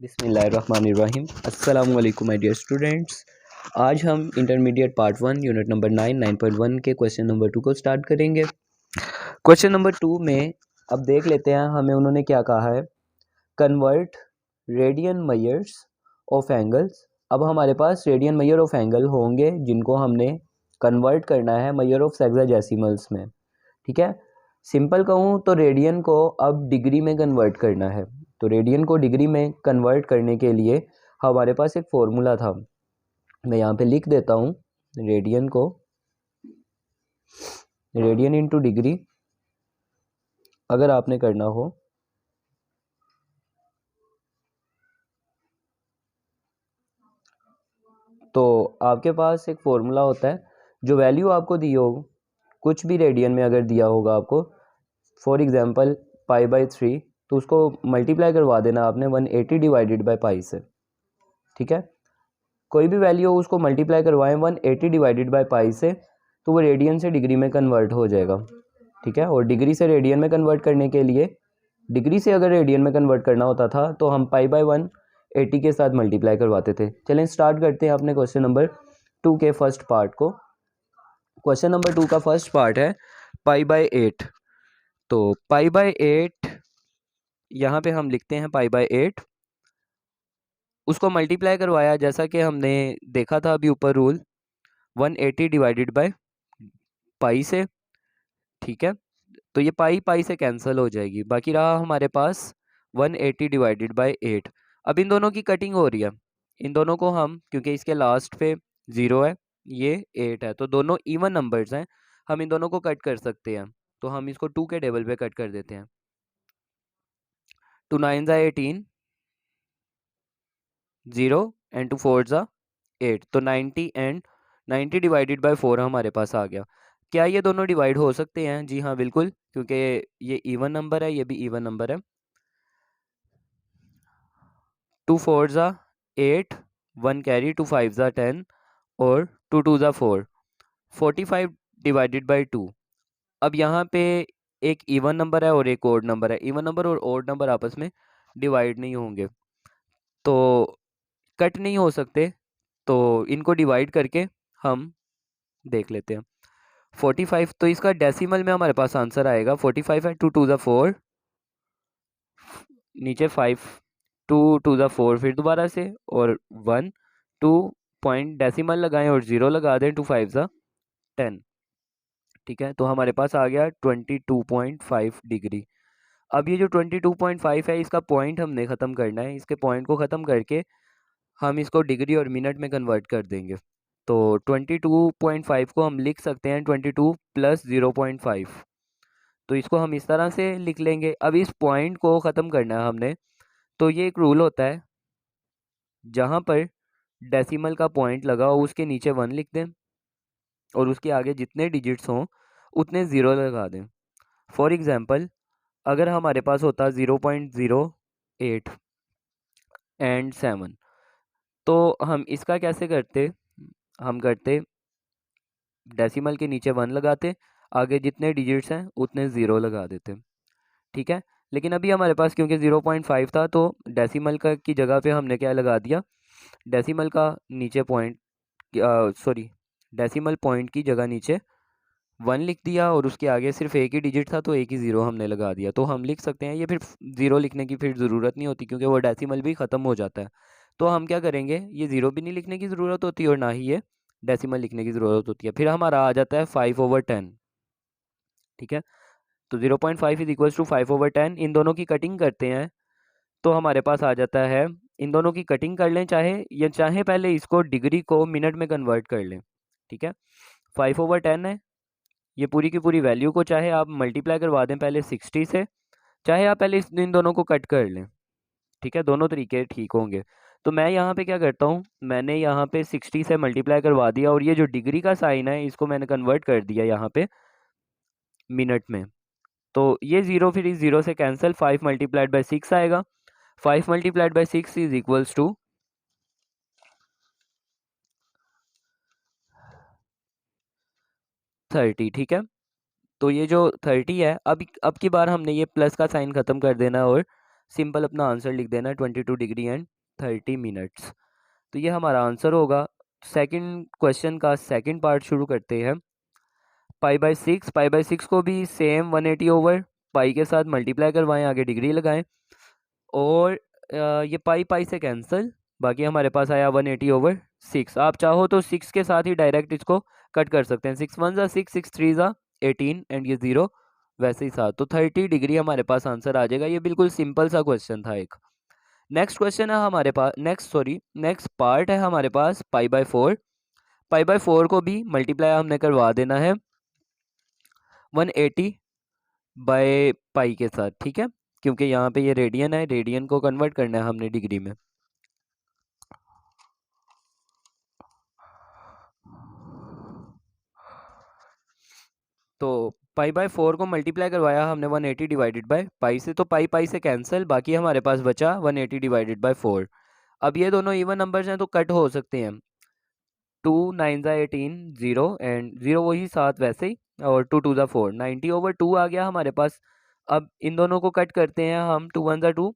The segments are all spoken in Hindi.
बिस्मिल्लाहिर्रहमानिर्रहीम। अस्सलामु अलैकुम माय डियर स्टूडेंट्स। आज हम इंटरमीडिएट पार्ट 1 यूनिट नंबर 9.1 के क्वेश्चन नंबर 2 को स्टार्ट करेंगे। क्वेश्चन नंबर 2 में अब देख लेते हैं हमें उन्होंने क्या कहा है। Convert radian measures of angles. अब हमारे पास रेडियन मेजर ऑफ एंगल होंगे जिनको हमने कन्वर्ट करना है मेजर ऑफ सेक्साडेसिमल्स में। ठीक है, सिंपल कहूँ तो रेडियन को अब डिग्री में कन्वर्ट करना है। तो रेडियन को डिग्री में कन्वर्ट करने के लिए हमारे पास एक फॉर्मूला था, मैं यहाँ पे लिख देता हूँ। रेडियन को रेडियन इंटू डिग्री अगर आपने करना हो तो आपके पास एक फॉर्मूला होता है, जो वैल्यू आपको दी हो कुछ भी रेडियन में अगर दिया होगा आपको, फॉर एग्जांपल π/3, तो उसको मल्टीप्लाई करवा देना आपने 180 डिवाइडेड बाय पाई से। ठीक है, कोई भी वैल्यू हो उसको मल्टीप्लाई करवाएं 180 डिवाइडेड बाय पाई से, तो वो रेडियन से डिग्री में कन्वर्ट हो जाएगा। ठीक है, और डिग्री से रेडियन में कन्वर्ट करने के लिए, डिग्री से अगर रेडियन में कन्वर्ट करना होता था तो हम π/180 के साथ मल्टीप्लाई करवाते थे। चलें स्टार्ट करते हैं अपने क्वेश्चन नंबर 2 के फर्स्ट पार्ट को। क्वेश्चन नंबर 2 का फर्स्ट पार्ट है π/8। तो π/8 यहाँ पे हम लिखते हैं π/8, उसको मल्टीप्लाई करवाया जैसा कि हमने देखा था अभी ऊपर रूल 180 डिवाइडेड बाय पाई से। ठीक है, तो ये पाई पाई से कैंसिल हो जाएगी, बाकी रहा हमारे पास 180 डिवाइडेड बाय 8। अब इन दोनों की कटिंग हो रही है, इन दोनों को हम, क्योंकि इसके लास्ट पे 0 है, ये 8 है, तो दोनों इवन नंबर्स हैं, हम इन दोनों को कट कर सकते हैं। तो हम इसको 2 के टेबल पे कट कर देते हैं। 2 9 18, 0 एंड 2 4 8, तो 90 एंड 90 डिवाइडेड बाय 4 हमारे पास आ गया। क्या ये दोनों डिवाइड हो सकते हैं? जी हाँ बिल्कुल, क्योंकि ये इवन नंबर है, ये भी इवन नंबर है। 2 4 8, 1 कैरी, 2 5 10 और 2 2 4, 45 डिवाइडेड बाय 2। अब यहाँ पे एक इवन नंबर है और एक ओड नंबर है, इवन नंबर और ओड नंबर आपस में डिवाइड नहीं होंगे, तो कट नहीं हो सकते, तो इनको डिवाइड करके हम देख लेते हैं। 45, तो इसका डेसिमल में हमारे पास आंसर आएगा 45 है। 2 2 4, नीचे 5, 2 2 4 फिर दोबारा से, और 1 2 पॉइंट डेसिमल लगाएं और 0 लगा दें, 2 5 10। ठीक है, तो हमारे पास आ गया 22.5 डिग्री। अब ये जो 22.5 है, इसका पॉइंट हमने ख़त्म करना है, इसके पॉइंट को ख़त्म करके हम इसको डिग्री और मिनट में कन्वर्ट कर देंगे। तो 22.5 को हम लिख सकते हैं 22 + 0.5, तो इसको हम इस तरह से लिख लेंगे। अब इस पॉइंट को ख़त्म करना है हमने, तो ये एक रूल होता है, जहाँ पर डेसिमल का पॉइंट लगा हो उसके नीचे 1 लिख दें और उसके आगे जितने डिजिट्स हों उतने 0 लगा दें। फॉर एग्ज़ाम्पल, अगर हमारे पास होता 0.08 एंड 7, तो हम इसका कैसे करते, हम करते डेसिमल के नीचे 1 लगाते, आगे जितने डिजिट्स हैं उतने 0 लगा देते। ठीक है, लेकिन अभी हमारे पास क्योंकि 0.5 था, तो डेसिमल का की जगह पे हमने क्या लगा दिया, डेसिमल का नीचे पॉइंट, सॉरी, डेसिमल पॉइंट की जगह नीचे 1 लिख दिया और उसके आगे सिर्फ एक ही डिजिट था, तो एक ही 0 हमने लगा दिया। तो हम लिख सकते हैं, ये फिर 0 लिखने की फिर ज़रूरत नहीं होती, क्योंकि वो डेसिमल भी ख़त्म हो जाता है। तो हम क्या करेंगे, ये 0 भी नहीं लिखने की ज़रूरत होती और ना ही ये डेसिमल लिखने की ज़रूरत होती है। फिर हमारा आ जाता है 5/10। ठीक है, तो 0.5 इज इक्वल्स टू 5/10। इन दोनों की कटिंग करते हैं तो हमारे पास आ जाता है, इन दोनों की कटिंग कर लें चाहे, या चाहे पहले इसको डिग्री को मिनट में कन्वर्ट कर लें। ठीक है, 5/10 है, ये पूरी की पूरी वैल्यू को चाहे आप मल्टीप्लाई करवा दें पहले 60 से, चाहे आप पहले इन दोनों को कट कर लें। ठीक है, दोनों तरीके ठीक होंगे। तो मैं यहाँ पे क्या करता हूँ, मैंने यहाँ पे 60 से मल्टीप्लाई करवा दिया और ये जो डिग्री का साइन है इसको मैंने कन्वर्ट कर दिया यहाँ पे मिनट में। तो ये 0 फिर इस 0 से कैंसिल, 5 मल्टीप्लाइड बाई 6 आएगा। 5 multiplied by 6 is equals to 30। ठीक है, तो ये जो 30 है, अब की बार हमने ये प्लस का साइन ख़त्म कर देना और सिंपल अपना आंसर लिख देना है 22 डिग्री एंड 30 मिनट्स। तो ये हमारा आंसर होगा। सेकंड क्वेश्चन का सेकंड पार्ट शुरू करते हैं। पाई बाय सिक्स को भी सेम 180 ओवर पाई के साथ मल्टीप्लाई करवाएं, आगे डिग्री लगाएं और ये पाई पाई से कैंसिल, बाकी हमारे पास आया 180/6। आप चाहो तो 6 के साथ ही डायरेक्ट इसको कट कर सकते हैं। 6 1 ज़ा 6, 6 3 ज़ा 18 एंड ये 0 वैसे ही 7, तो 30 डिग्री हमारे पास आंसर आ जाएगा। ये बिल्कुल सिंपल सा क्वेश्चन था एक। नेक्स्ट क्वेश्चन है हमारे पास, नेक्स्ट पार्ट है हमारे पास पाई बाय 4। पाई बाय 4 को भी मल्टीप्लाई हमने करवा देना है 180/पाई के साथ, ठीक है, क्योंकि यहाँ पे ये रेडियन है, रेडियन को कन्वर्ट करना है हमने डिग्री में। तो पाई बाय 4 को मल्टीप्लाई करवाया हमने 180/पाई से, तो पाई पाई से कैंसिल, बाकी हमारे पास बचा 180/4। अब ये दोनों इवन नंबर्स हैं तो कट हो सकते हैं। 2 9 ज़ा 18 0 एंड 0 वही 7 वैसे ही, और 2 2 ज़ा 4, 90/2 आ गया हमारे पास। अब इन दोनों को कट करते हैं हम। 2 1 ज़ा 2,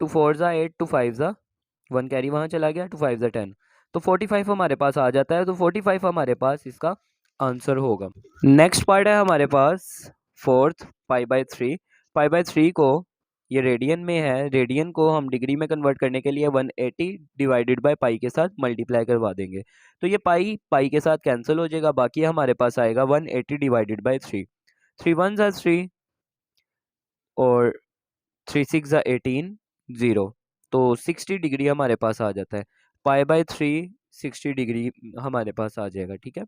2 4 ज़ा 8, 2 5 ज़ा 1 कैरी वहाँ चला गया, 2 5 ज़ा 10, तो 45 हमारे पास आ जाता है। तो 45 हमारे पास इसका आंसर होगा। नेक्स्ट पार्ट है हमारे पास fourth, pi by 3। Pi by 3 को, ये रेडियन में है, रेडियन को हम डिग्री में कन्वर्ट करने के लिए 180/पाई के साथ मल्टीप्लाई करवा देंगे। तो ये पाई पाई के साथ कैंसिल हो जाएगा, बाकी हमारे पास आएगा 180/3। 3 1 ज़ा 3 और 3 6 ज़ा 18 0, तो 60 डिग्री हमारे पास आ जाता है। पाई बाय 3 60 डिग्री हमारे पास आ जाएगा, ठीक है।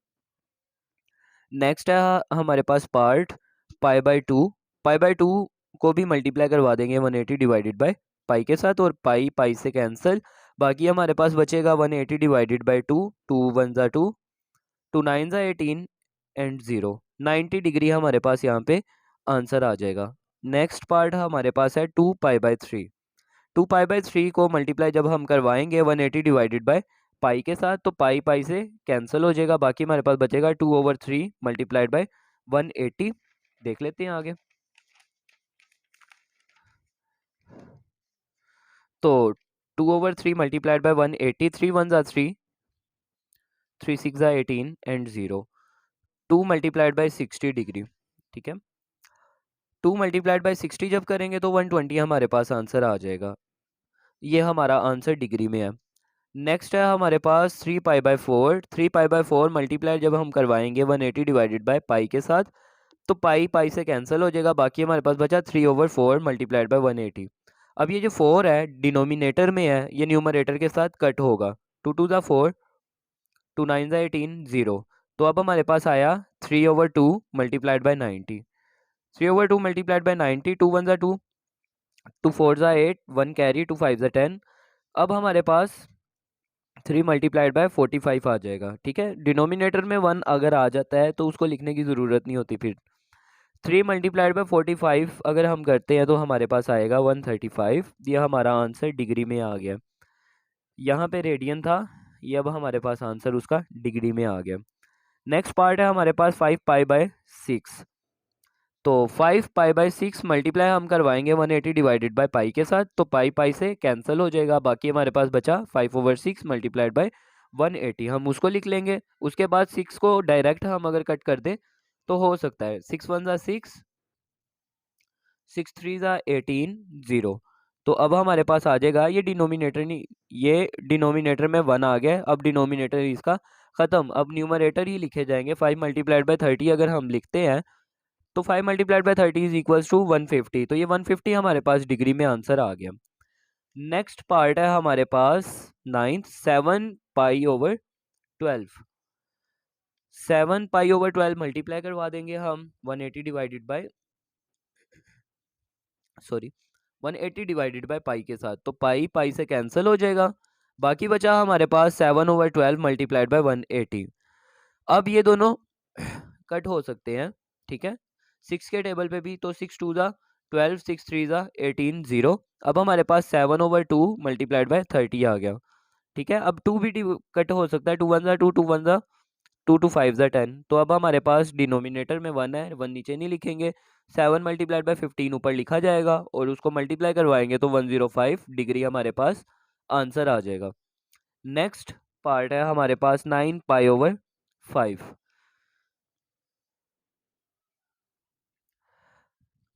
नेक्स्ट है हमारे पास part pi by 2। Pi by 2 को भी मल्टीप्लाई करवा देंगे 180/पाई के साथ, और पाई पाई से कैंसिल, बाकी हमारे पास बचेगा 180/2। 2 1 ज़ा 2, 2 9 ज़ा 18 एंड 0, 90 डिग्री हमारे पास यहाँ पे आंसर आ जाएगा। नेक्स्ट पार्ट हमारे पास है 2 पाई बाय 3। 2 पाई बाय 3 को मल्टीप्लाई जब हम करवाएंगे 180/पाई के साथ, तो पाई पाई से कैंसिल हो जाएगा, बाकी हमारे पास बचेगा 2/3 × 180। देख लेते हैं आगे। तो 2/3 × 180, 3 1 ज़ा 3, 3 6 ज़ा 18 एंड 0, 2 × 60 डिग्री, ठीक है। 2 × 60 जब करेंगे तो 120 हमारे पास आंसर आ जाएगा। ये हमारा आंसर डिग्री में है। नेक्स्ट है हमारे पास 3 pi bye 4। 3 pi bye 4 multiply जब हम करवाएंगे 180/पाई के साथ, तो पाई पाई से कैंसिल हो जाएगा, बाकी हमारे पास बचा 3/4 × 180। अब ये जो 4 है डिनोमिनेटर में है, ये न्यूमरेटर के साथ कट होगा। 2 2 ज़ा 4, 2 9 ज़ा 18 0, तो अब हमारे पास आया 3/2 × 90। 3/2 × 90, 2 1 ज़ा 2, 2 4 ज़ा 8, 1 कैरी, 2 5 ज़ा 10। अब हमारे पास 3 × 45 आ जाएगा, ठीक है। डिनोमिनेटर में 1 अगर आ जाता है तो उसको लिखने की ज़रूरत नहीं होती। फिर 3 × 45 अगर हम करते हैं तो हमारे पास आएगा 135। ये हमारा आंसर डिग्री में आ गया। यहाँ पे रेडियन था, ये अब हमारे पास आंसर उसका डिग्री में आ गया। नेक्स्ट पार्ट है हमारे पास 5 पाई बाय 6। तो 5 पाई बाय 6 मल्टीप्लाई हम करवाएंगे 180/पाई के साथ, तो पाई पाई से कैंसिल हो जाएगा, बाकी हमारे पास बचा 5/6 × 180। हम उसको लिख लेंगे। उसके बाद 6 को डायरेक्ट हम अगर कट कर दें तो हो सकता है 6 1 ज़ा 6, 6 3 ज़ा 18 0, तो अब हमारे पास आ जाएगा, ये डिनोमिनेटर नहीं, ये डिनोमिनेटर में 1 आ गया, अब डिनोमिनेटर इसका ख़त्म, अब न्यूमरेटर ही लिखे जाएंगे। 5 × 30 अगर हम लिखते हैं तो 5 × 30 इज इक्वल्स टू 150, तो ये 150 हमारे पास डिग्री में आंसर आ गया। नेक्स्ट पार्ट है हमारे पास नाइन्थ, 7 पाई/12। 7 पाई/12 मल्टीप्लाई करवा देंगे हम 180/पाई के साथ, तो पाई पाई से कैंसिल हो जाएगा, बाकी बचा हमारे पास 7/12 मल्टीप्लाइड बाय 180। अब ये दोनों कट हो सकते हैं, ठीक है। 6 के टेबल पे भी, तो 6 2 ज़ा 12, 6 3 ज़ा 18 0। अब हमारे पास 7/2 मल्टीप्लाइड बाय 30 आ गया, ठीक है। अब 2 भी कट हो सकता है, 2 1 ज़ा 2, 2 1 ज़ा 2 टू 5 ज़ा 10। तो अब हमारे पास डिनोमिनेटर में 1 है, 1 नीचे नहीं लिखेंगे, 7 मल्टीप्लाइड बाय 15 ऊपर लिखा जाएगा और उसको मल्टीप्लाई करवाएंगे तो 105 डिग्री हमारे पास आंसर आ जाएगा। नेक्स्ट पार्ट है हमारे पास 9 पाई ओवर 5।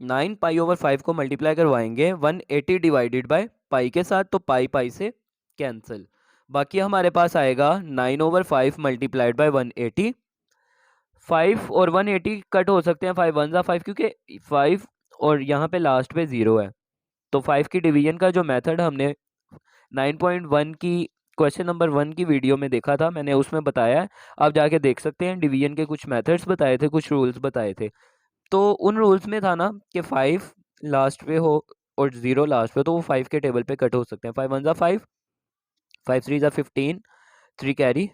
9 पाई ओवर 5 को मल्टीप्लाई करवाएंगे 180 डिवाइडेड बाय पाई के साथ, तो पाई पाई से कैंसिल। बाकी हमारे पास आएगा 9 ओवर 5 मल्टीप्लाइड बाय 180। 5 और 180 कट हो सकते हैं, 5 1 ज़ा 5, क्योंकि 5 और यहाँ पे लास्ट पे 0 है। तो 5 की डिवीजन का जो मेथड हमने 9.1 की क्वेश्चन नंबर 1 की वीडियो में देखा था, मैंने उसमें बताया है, आप जाके देख सकते हैं। डिवीजन के कुछ मेथड्स बताए थे, कुछ रूल्स बताए थे। तो उन रूल्स में था ना कि 5 लास्ट पे हो और 0 लास्ट पे, तो वो 5 के टेबल पे कट हो सकते हैं। 5 1 ज़ा 5, 5 3 ज़ा 15, 3 कैरी,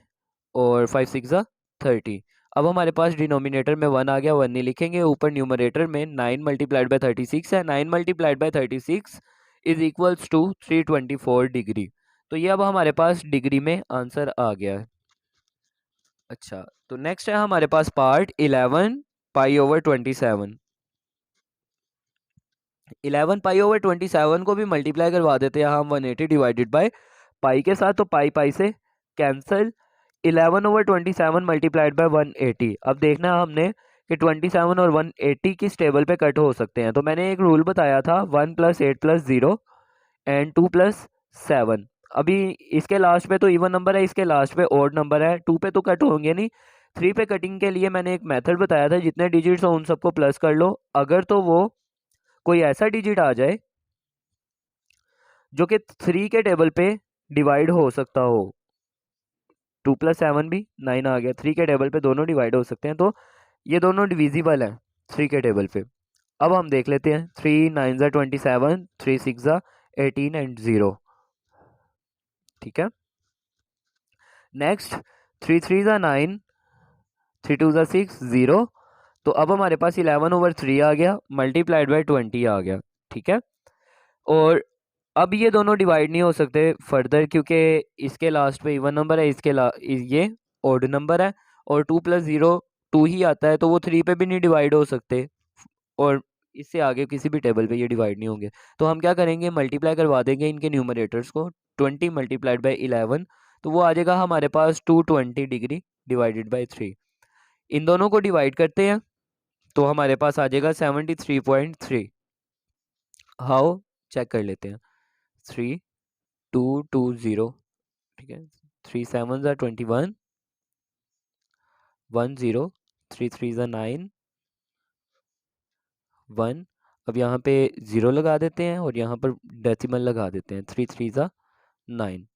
और 5 6 ज़ा 30। अब हमारे पास डिनोमिनेटर में 1 आ गया, 1 नहीं लिखेंगे। ऊपर न्यूमरेटर में 9 मल्टीप्लाइड बाय 36 है, 9 multiplied by 36 is equals to 324 degree. तो ये अब हमारे पास डिग्री में आंसर आ गया है। अच्छा, तो नेक्स्ट है हमारे पास part 11 pi over 27। 11 pi over 27 को भी मल्टीप्लाई करवा देते हैं हम 180 डिवाइडेड बाय पाई के साथ, तो पाई पाई से कैंसिल। 11 over 27 multiplied by 180। अब देखना है हमने कि 27 और 180 किस टेबल पे कट हो सकते हैं। तो मैंने एक रूल बताया था, 1 प्लस 8 प्लस 0 एंड 2 प्लस 7। अभी इसके लास्ट पे तो इवन नंबर है, इसके लास्ट पे ओड नंबर है, 2 पे तो कट होंगे नहीं। 3 पे कटिंग के लिए मैंने एक मेथड बताया था, जितने डिजिट्स हो उन सबको प्लस कर लो, अगर तो वो कोई ऐसा डिजिट आ जाए जो कि 3 के टेबल पे डिवाइड हो सकता हो। 2 प्लस 7 भी 9 आ गया, 3 के टेबल पे दोनों डिवाइड हो सकते हैं, तो ये दोनों डिविजिबल हैं 3 के टेबल पे। अब हम देख लेते हैं, 3 9 ज़ा 27, 3 6 ज़ा 18 एंड 0। ठीक है, नेक्स्ट 3 3 ज़ा 9, 3 2 ज़ा 6, 0। तो अब हमारे पास 11 ओवर 3 आ गया, मल्टीप्लाइड बाय 20 आ गया। ठीक है, और अब ये दोनों डिवाइड नहीं हो सकते फर्दर, क्योंकि इसके लास्ट पे इवन नंबर है, ये ओड नंबर है, और 2 प्लस 0 2 ही आता है, तो वो 3 पे भी नहीं डिवाइड हो सकते, और इससे आगे किसी भी टेबल पे ये डिवाइड नहीं होंगे। तो हम क्या करेंगे, मल्टीप्लाई करवा देंगे इनके न्यूमरेटर्स को। 20 मल्टीप्लाइड बाई 11, तो वो आ जाएगा हमारे पास 220 डिग्री डिवाइडेड बाई 3। इन दोनों को डिवाइड करते हैं तो हमारे पास आ जाएगा 73.3। हाउ, चेक कर लेते हैं। 3220, ठीक है, 3 7 ज़ा 21, 10, 3 3 ज़ा 9, 1। अब यहाँ पे 0 लगा देते हैं और यहाँ पर डेसिमल लगा देते हैं, 3 3 ज़ा 9।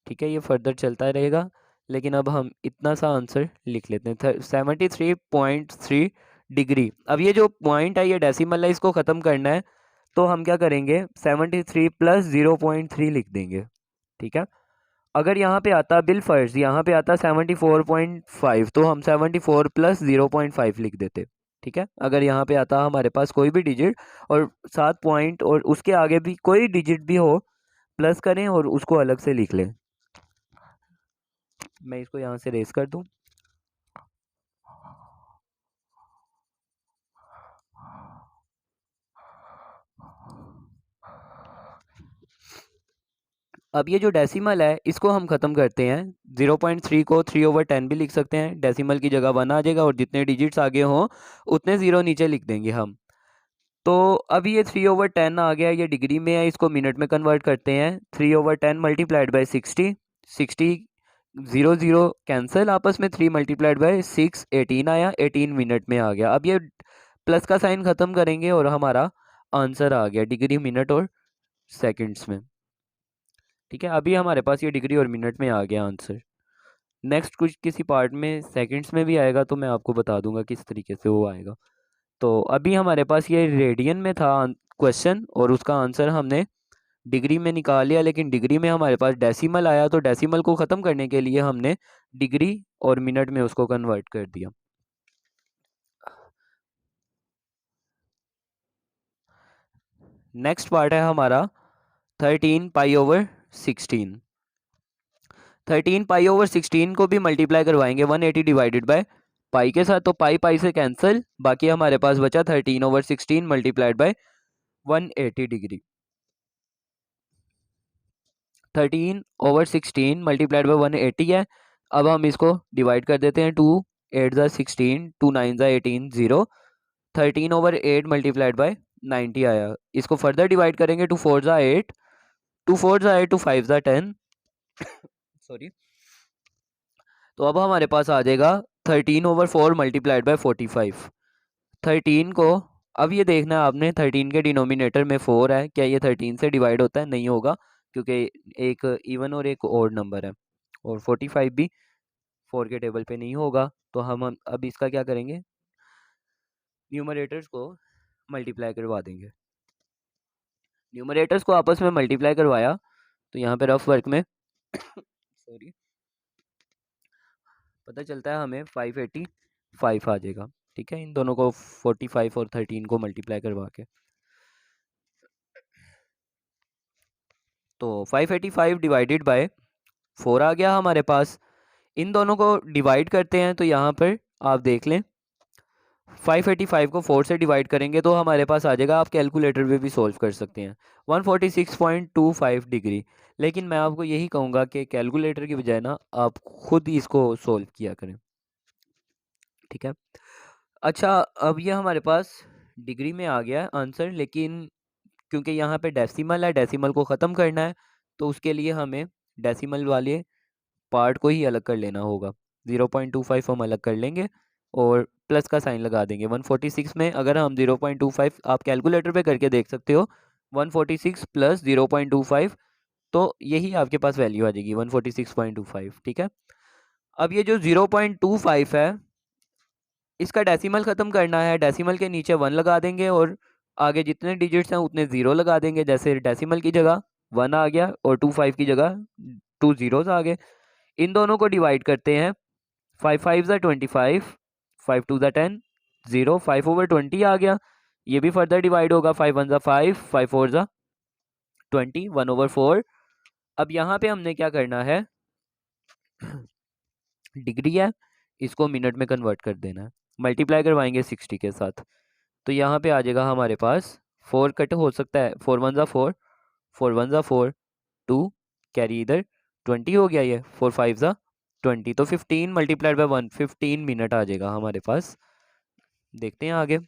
ठीक है, ये फर्दर चलता रहेगा, लेकिन अब हम इतना सा आंसर लिख लेते हैं, 73.3 डिग्री। अब ये जो पॉइंट है, ये डेसिमल है, इसको ख़त्म करना है, तो हम क्या करेंगे, 73 प्लस 0.3 लिख देंगे। ठीक है, अगर यहाँ पे आता बिल फर्ज, यहाँ पे आता 74.5, तो हम 74 प्लस 0.5 लिख देते। ठीक है, अगर यहाँ पे आता हमारे पास कोई भी डिजिट और 7 पॉइंट और उसके आगे भी कोई डिजिट भी हो, प्लस करें और उसको अलग से लिख लें। मैं इसको यहाँ से रेस कर दूँ। अब ये जो डेसिमल है इसको हम ख़त्म करते हैं। 0.3 को 3/10 भी लिख सकते हैं, डेसिमल की जगह 1 आ जाएगा और जितने डिजिट्स आगे हों उतने 0 नीचे लिख देंगे हम। तो अभी ये 3/10 आ गया, ये डिग्री में है, इसको मिनट में कन्वर्ट करते हैं। 3/10 मल्टीप्लाइड बाई 60, 60 0 0 कैंसिल आपस में, 3 मल्टीप्लाइड बाई 6 18 आया, 18 मिनट में आ गया। अब ये प्लस का साइन ख़त्म करेंगे और हमारा आंसर आ गया डिग्री, मिनट और सेकंड्स में। ठीक है, अभी हमारे पास ये डिग्री और मिनट में आ गया आंसर। नेक्स्ट कुछ किसी पार्ट में सेकंड्स में भी आएगा, तो मैं आपको बता दूंगा किस तरीके से वो आएगा। तो अभी हमारे पास ये रेडियन में था क्वेश्चन और उसका आंसर हमने डिग्री में निकाल लिया, लेकिन डिग्री में हमारे पास डेसिमल आया, तो डेसिमल को ख़त्म करने के लिए हमने डिग्री और मिनट में उसको कन्वर्ट कर दिया। नेक्स्ट पार्ट है हमारा 13 पाई ओवर 16। 13 पाई ओवर 16 को भी मल्टीप्लाई करवाएंगे 180 डिवाइडेड बाय पाई के साथ, तो पाई पाई से कैंसिल, बाकी हमारे पास बचा 13 over 16 multiplied by 180 degree. 13 over 16 multiplied by 180 है। अब हम इसको डिवाइड कर देते हैं, 2 8 ज़ा 16, 2 9 ज़ा 18, 0। 13 ओवर 8 मल्टीप्लाइड बाय 90 आया। इसको फर्दर डिवाइड करेंगे, 2 4 ज़ा 8, 2 4 ज़ा 8, 2 5 ज़ा 10 सॉरी। तो अब हमारे पास आ जाएगा 13 ओवर 4 मल्टीप्लाइड बाय 45। 13 को अब ये देखना है आपने, 13 के डिनोमिनेटर में 4 है, क्या ये 13 से डिवाइड होता है? नहीं होगा, क्योंकि एक इवन और एक ओड नंबर है, और 45 भी 4 के टेबल पे नहीं होगा। तो हम अब इसका क्या करेंगे, न्यूमरेटर्स को मल्टीप्लाई करवा देंगे। न्यूमरेटर्स को आपस में मल्टीप्लाई करवाया तो यहाँ पे रफ वर्क में सॉरी पता चलता है हमें 585 आ जाएगा। ठीक है, इन दोनों को 45 और 13 को मल्टीप्लाई करवा के, तो 585 डिवाइडेड बाय 4 आ गया हमारे पास। इन दोनों को डिवाइड करते हैं तो यहाँ पर आप देख लें, 585 को 4 से डिवाइड करेंगे तो हमारे पास आ जाएगा, आप कैलकुलेटर पे भी सॉल्व कर सकते हैं, 146.25 डिग्री। लेकिन मैं आपको यही कहूँगा कि कैलकुलेटर की बजाय ना आप खुद ही इसको सॉल्व किया करें। ठीक है, अच्छा अब ये हमारे पास डिग्री में आ गया आंसर, लेकिन क्योंकि यहाँ पे डेसिमल है, डेसिमल को ख़त्म करना है, तो उसके लिए हमें डेसिमल वाले पार्ट को ही अलग कर लेना होगा। 0.25 हम अलग कर लेंगे और प्लस का साइन लगा देंगे। 146 में अगर हम 0.25, आप कैलकुलेटर पे करके देख सकते हो, 146 प्लस 0.25, तो यही आपके पास वैल्यू आ जाएगी 146.25। ठीक है, अब ये जो 0.25 है, इसका डेसिमल ख़त्म करना है, डेसिमल के नीचे 1 लगा देंगे और आगे जितने डिजिट्स हैं उतने 0 लगा देंगे। जैसे डेसिमल की जगह 1 आ गया और 25 की जगह 2 zeros आ गए। इन दोनों को डिवाइड करते हैं, 5 5 ज़ा 25, 5 2 ज़ा 10, 0, 5 ओवर 20 आ गया। ये भी फर्दर डिवाइड होगा, 5 1 ज़ा 5, 5 4 ज़ा 20, 1 ओवर 4। अब यहाँ पे हमने क्या करना है, डिग्री है, इसको मिनट में कन्वर्ट कर देना है, मल्टीप्लाई करवाएंगे 60 के साथ। तो यहाँ पे आ जाएगा हमारे पास, 4 कट हो सकता है, 4 1 ज़ा 4, 4 1 ज़ा 4, 2 कैरी इधर 20 हो गया, ये 4 5 ज़ा 20, तो 15 मल्टीप्लाइड बाय 1, 15 मिनट आ जाएगा हमारे पास। देखते हैं आगे।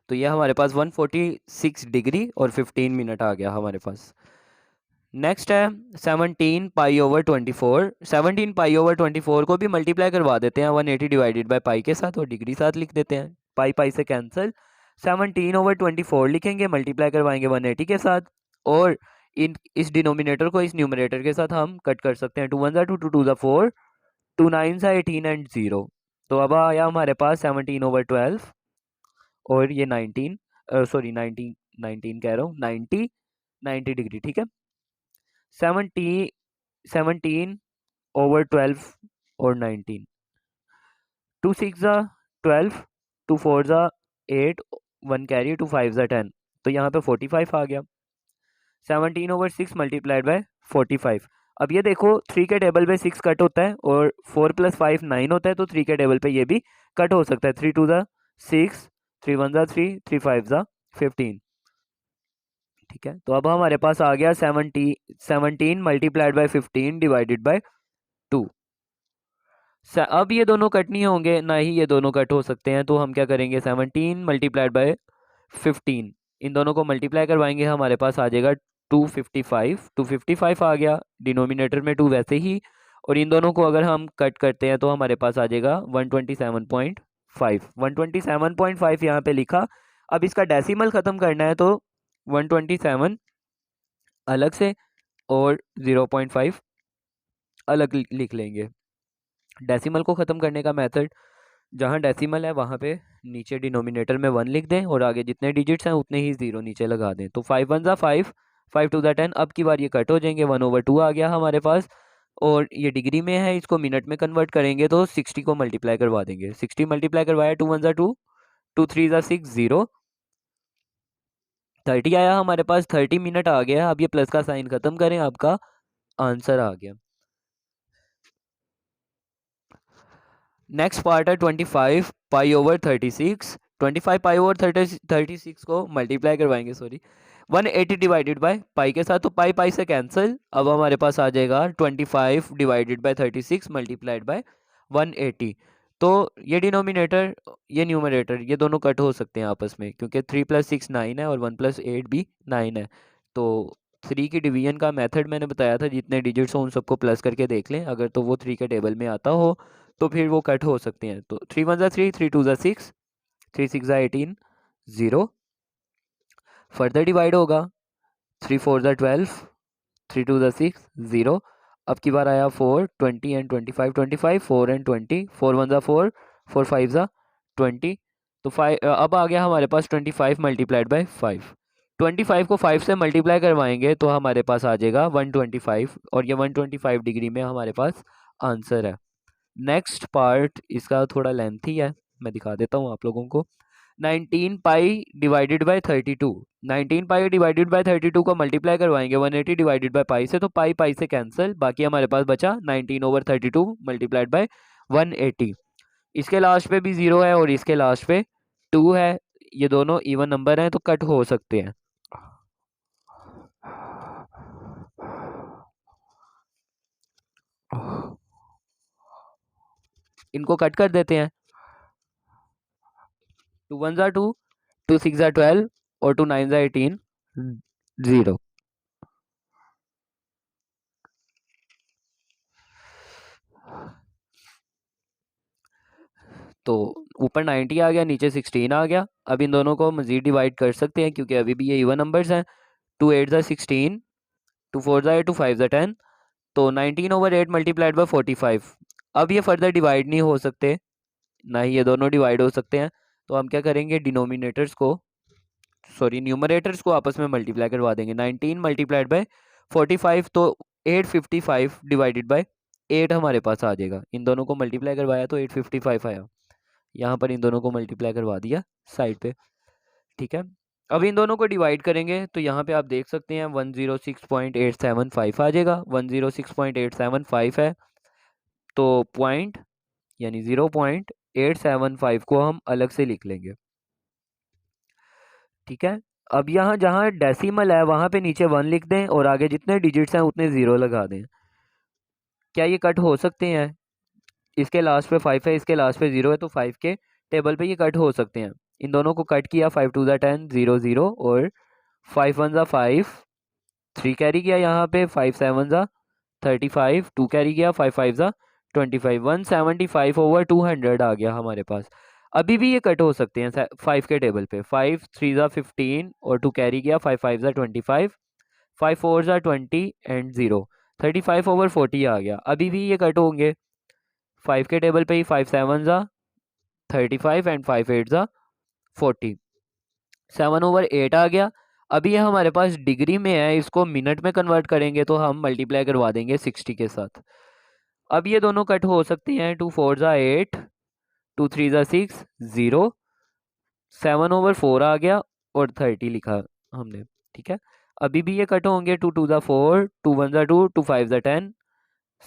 तो ये हमारे पास 146 डिग्री और 15 मिनट आ गया हमारे पास। नेक्स्ट है 17 पाई ओवर 24। 17 पाई ओवर 24 को भी मल्टीप्लाई करवा देते हैं 180 डिवाइडेड बाय पाई के साथ, और डिग्री साथ लिख देते हैं, पाई पाई से कैंसिल। 17 ओवर 24 लिखेंगे, मल्टीप्लाई करवाएंगे 180 के साथ, और इस डिनोमिनेटर को इस न्यूमरेटर के साथ हम कट कर सकते हैं, 2 1 ज़ा 2, 2 2 ज़ा 4, 2 9 ज़ा 18 एंड 0। तो अब आया हमारे पास 17 ओवर 12 और ये 19, सॉरी 19 19 कह रहा हूँ, 90 90 डिग्री। ठीक है, 17 17 ओवर 12 और 19, 2 6 ज़ा 12, 2 4 ज़ा 8, 1 कैरी, 2 5 ज़ा 10, तो यहाँ पे 45 आ गया। 17 ओवर 6 मल्टीप्लाइड बाय 45। अब ये देखो 3 के टेबल पे 6 कट होता है और 4 + 5 9 होता है, तो 3 के टेबल पे ये भी कट हो सकता है। 3 2 ज़ा 6, 3 1 ज़ा 3, 3 5 ज़ा 15। ठीक है, तो अब हमारे पास आ गया 17 मल्टीप्लाइड बाय 15 डिवाइडेड बाय 2। अब ये दोनों कट नहीं होंगे, ना ही ये दोनों कट हो सकते हैं, तो हम क्या करेंगे, 17 मल्टीप्लाइड बाय 15, इन दोनों को मल्टीप्लाई करवाएंगे, हमारे पास आ जाएगा 255। 255 आ गया, डिनोमिनेटर में 2 वैसे ही, और इन दोनों को अगर हम कट करते हैं तो हमारे पास आ जाएगा 127.5। 127.5 यहाँ पे लिखा। अब इसका डेसिमल ख़त्म करना है तो 127 अलग से और 0.5 अलग लिख लेंगे। डेसिमल को ख़त्म करने का मेथड, जहाँ डेसिमल है वहाँ पे नीचे डिनोमिनेटर में 1 लिख दें और आगे जितने डिजिट्स हैं उतने ही 0 नीचे लगा दें। तो 5 1 ज़ा 5, 5 2 ज़ा 10, अब की बार ये कट हो जाएंगे, 1 ओवर 2 आ गया हमारे पास, और ये डिग्री में है, इसको मिनट में कन्वर्ट करेंगे तो 60 को मल्टीप्लाई करवा देंगे। 60 मल्टीप्लाई करवाया, 2 1 2, 2 3 6, 0, 30 आया हमारे पास। 30 मिनट आ गया। अब ये प्लस का साइन खत्म करें, आपका आंसर आ गया। नेक्स्ट पार्ट है 25 पाई ओवर 36। 25 पाई ओवर 36 को मल्टीप्लाई करवाएंगे, सॉरी, 180 डिवाइडेड बाय पाई के साथ, तो पाई पाई से कैंसिल। अब हमारे पास आ जाएगा 25 डिवाइडेड बाय 36 मल्टीप्लाइड बाय 180। तो ये डिनोमिनेटर, ये न्यूमरेटर, ये दोनों कट हो सकते हैं आपस में, क्योंकि 3 + 6 9 है और 1 + 8 भी 9 है। तो 3 की डिवीजन का मेथड मैंने बताया था, जितने डिजिट्स हो उन सबको प्लस करके देख लें, अगर तो वो 3 के टेबल में आता हो तो फिर वो कट हो सकते हैं। तो 3 1 3, 3 2 6, 3 6 18, 0। फर्दर डिवाइड होगा, 3 4 12, 3 2 6, 0। अब की बार आया 4 20 एंड 25 25, 4 एंड 20, 4 1 4, 4 5 20। तो 5 अब आ गया हमारे पास 25 मल्टीप्लाइड बाय 5। 25 को 5 से मल्टीप्लाई करवाएंगे तो हमारे पास आ जाएगा 125, और ये 125 डिग्री में हमारे पास आंसर है। नेक्स्ट पार्ट इसका थोड़ा लेंथी है, मैं दिखा देता हूँ आप लोगों को। 19 पाई divided by 32। 19 pi divided by 32 को मल्टीप्लाई करवाएंगे 180 डिवाइडेड बाय पाई से, तो पाई पाई से कैंसिल, बाकी हमारे पास बचा 19/32 मल्टीप्लाइड बाय 180। इसके लास्ट पे भी 0 है और इसके लास्ट पे 2 है, ये दोनों इवन नंबर हैं तो कट हो सकते हैं। इनको कट कर देते हैं। 2 1 2, 2 6 12 और 2 9 18, 0। तो ऊपर 90 आ गया, नीचे 16 आ गया। अब इन दोनों को मजीद डिवाइड कर सकते हैं क्योंकि अभी भी ये इवन नंबर्स हैं। 2 8 16, 2 4 8, 2 5 10। तो 19/8 मल्टीप्लाइड बाय 45। अब ये फर्दर डिवाइड नहीं हो सकते, ना ही ये दोनों डिवाइड हो सकते हैं। तो हम क्या करेंगे, डिनोमिनेटर्स को, सॉरी न्यूमरेटर्स को आपस में मल्टीप्लाई करवा देंगे। 19 मल्टीप्लाइड बाय 45, तो 855 डिवाइडेड बाय 8 हमारे पास आ जाएगा। इन दोनों को मल्टीप्लाई करवाया तो 855 आया। यहाँ पर इन दोनों को मल्टीप्लाई करवा दिया साइड पे, ठीक है। अब इन दोनों को डिवाइड करेंगे तो यहाँ पे आप देख सकते हैं 106.875 आ जाएगा। 106.875 है, तो पॉइंट यानी 0.875 को हम अलग से लिख लेंगे, ठीक है। अब यहाँ जहाँ डेसिमल है वहाँ पे नीचे 1 लिख दें और आगे जितने डिजिट्स हैं उतने 0 लगा दें। क्या ये कट हो सकते हैं? इसके लास्ट पे 5 है, इसके लास्ट पे 0 है, तो 5 के टेबल पे ये कट हो सकते हैं। इन दोनों को कट किया, 5 2 10, 0 0 और 5 1 5, 3 कैरी किया यहाँ पे, 5 7 35, 2 कैरी किया, 5 5 25, 175/200 आ गया हमारे पास। अभी भी ये कट हो सकते हैं 5 के टेबल पे। 5 3 15 और 2 कैरी किया, 5 5 25, 5 4 20 एंड 0, 35/40 आ गया। अभी भी ये कट होंगे 5 के टेबल पे ही। 5 7 35 एंड 5 8 40, 7/8 आ गया। अभी ये हमारे पास डिग्री में है, इसको मिनट में कन्वर्ट करेंगे तो हम मल्टीप्लाई करवा देंगे 60 के साथ। अब ये दोनों कट हो सकते हैं। 2 4 8, 2 3 6, 0, 7/4 आ गया और 30 लिखा हमने, ठीक है। अभी भी ये कट होंगे। 2 2 4, 2 1 2, 2 5 10,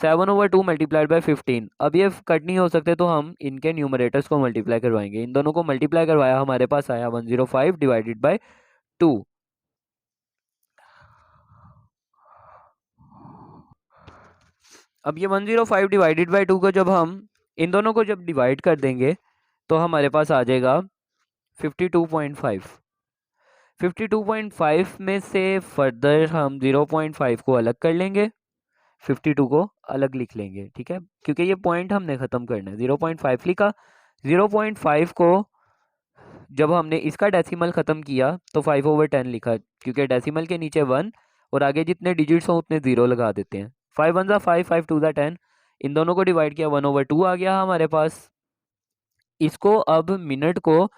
7/2 मल्टीप्लाइड बाय 15। अब ये कट नहीं हो सकते तो हम इनके न्यूमरेटर्स को मल्टीप्लाई करवाएंगे। इन दोनों को मल्टीप्लाई करवाया, हमारे पास आया 105 डिवाइडेड बाय 2। अब ये 105 डिवाइडेड बाय 2 को जब हम इन दोनों को जब डिवाइड कर देंगे तो हमारे पास आ जाएगा 52.5। 52.5 में से फर्दर हम 0.5 को अलग कर लेंगे, 52 को अलग लिख लेंगे, ठीक है, क्योंकि ये पॉइंट हमने ख़त्म करना है। 0.5 लिखा। 0.5 को जब हमने इसका डेसिमल ख़त्म किया तो 5/10 लिखा, क्योंकि डेसिमल के नीचे 1 और आगे जितने डिजिट्स हों उतने 0 लगा देते हैं। 5 1 5, 5 2 10। इन दोनों को डिवाइड किया, 1/2 आ गया हमारे पास। इसको अब मिनट को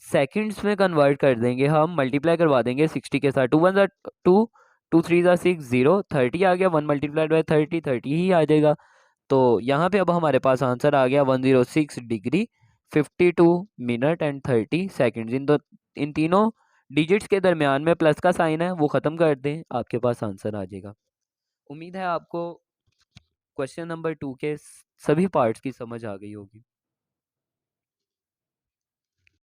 सेकंड्स में कन्वर्ट कर देंगे हम, मल्टीप्लाई करवा देंगे 60 के साथ। 2 1 2, 2 3 ज़ा 6, 0, 30 आ गया, 1 मल्टीप्लाइड बाई 30, 30 ही आ जाएगा। तो यहाँ पे अब हमारे पास आंसर आ गया 106 डिग्री 52 मिनट एंड 30 सेकेंड्स। इन तीनों डिजिट्स के दरमियान में प्लस का साइन है, वो ख़त्म कर दें, आपके पास आंसर आ जाएगा। उम्मीद है आपको क्वेश्चन नंबर 2 के सभी पार्ट्स की समझ आ गई होगी।